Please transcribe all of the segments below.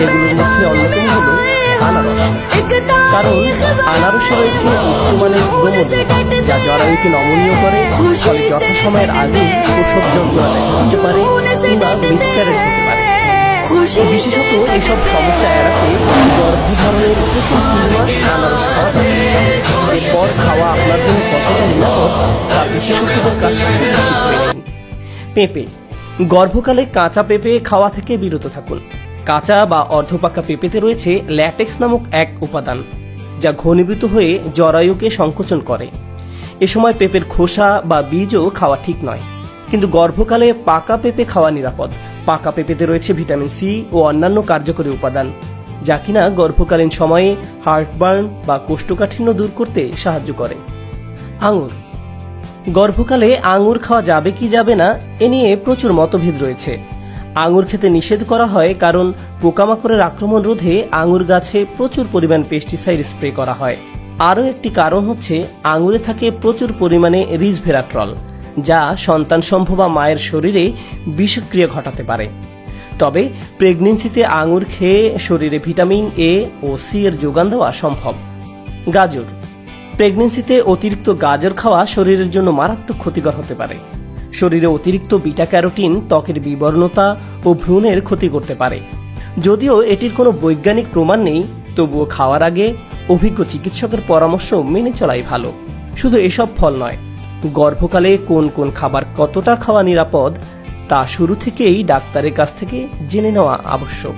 এগুলোর মধ্যে অন্যতম হল আনারস। কারণ আনারসে রয়েছে উচ্চমানের ব্রোমোলিন, যা জরায়ুকে নমনীয় করে, ফলে যথাসময়ের আগে প্রসব যন্ত্রণা দেখা দিতে পারে কিংবা মিসক্যারেজ হতে পারে। বিশেষত এসব সমস্যা এড়াতে গর্ভধারণের প্রথম 3 মাস আনারস খাওয়া দরকার। এরপর খাওয়া আপনার জন্য কতটা নিরাপদ তা বিশেষজ্ঞদের কাছ থেকে নিশ্চিত করে নিন। পেঁপে। গর্ভকালে কাঁচা পেঁপে খাওয়া থেকে বিরত থাকুন। কাঁচা বা অর্ধপাকা পেঁপেতে রয়েছে ল্যাটেক্স নামক এক উপাদান, যা ঘনীভূত হয়ে জরায়ুকে সংকোচন করে। এ সময় পেঁপের খোসা বা বীজও খাওয়া ঠিক নয়, কিন্তু গর্ভকালে পাকা পেঁপে খাওয়া নিরাপদ। পাকা পেঁপেতে রয়েছে ভিটামিন সি ও অন্যান্য কার্যকরী উপাদান, যা কিনা গর্ভকালীন সময়ে হার্টবার্ন বা কোষ্ঠকাঠিন্য দূর করতে সাহায্য করে। আঙুর। গর্ভকালে আঙুর খাওয়া যাবে কি যাবে না এ নিয়ে প্রচুর মতভেদ রয়েছে। আঙুর খেতে নিষেধ করা হয় কারণ পোকামাকড়ের আক্রমণ রোধে আঙুর গাছে প্রচুর পরিমাণ পেস্টিসাইড স্প্রে করা হয়। আরও একটি কারণ হচ্ছে আঙুরে থাকে প্রচুর পরিমাণে রিসভেরাট্রল, যা সন্তান সম্ভবা মায়ের শরীরে বিষক্রিয়া ঘটাতে পারে। তবে প্রেগন্যান্সিতে আঙুর খেয়ে শরীরে ভিটামিন এ ও সি এর যোগান দেওয়া সম্ভব। গাজর। প্রেগন্যান্সিতে অতিরিক্ত গাজর খাওয়া শরীরের জন্য মারাত্মক ক্ষতিকর হতে পারে। শরীরে অতিরিক্ত বিটা ক্যারোটিন ত্বকের বিবর্ণতা ও ভ্রূণের ক্ষতি করতে পারে। যদিও এটির কোনো বৈজ্ঞানিক প্রমাণ নেই, তবুও খাওয়ার আগে অভিজ্ঞ চিকিৎসকের পরামর্শ মেনে চলাই ভালো। শুধু এসব ফল নয়, গর্ভকালে কোন কোন খাবার কতটা খাওয়া নিরাপদ তা শুরু থেকেই ডাক্তারের কাছ থেকে জেনে নেওয়া আবশ্যক।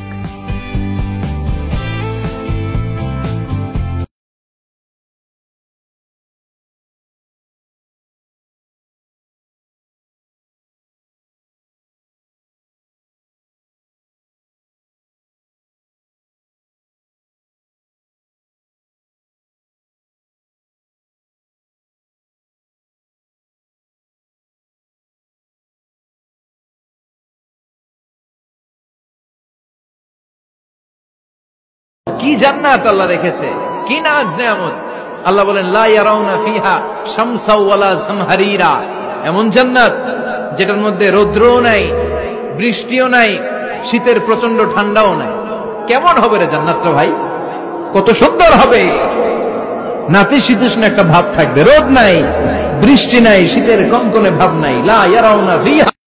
কি জান্নাত আল্লাহ রেখেছে, কি নাজ নেয়ামত। আল্লাহ বলেন লা ইয়ারাউনা ফিহা শামসা ওয়ালা জামহারিরা। এমন জান্নাত যেটার মধ্যে রৌদ্রও নাই, বৃষ্টিও নাই, শীতের প্রচন্ড ঠান্ডাও নাই। কেমন হবে রে জান্নাতটা ভাই, কত সুন্দর হবে। নাতিশীতোষ্ণ একটা ভাব থাকবে, রোদ নাই, বৃষ্টি নাই, শীতের কনকনে ভাব নাই। লা ইয়ারাউনা ফিহা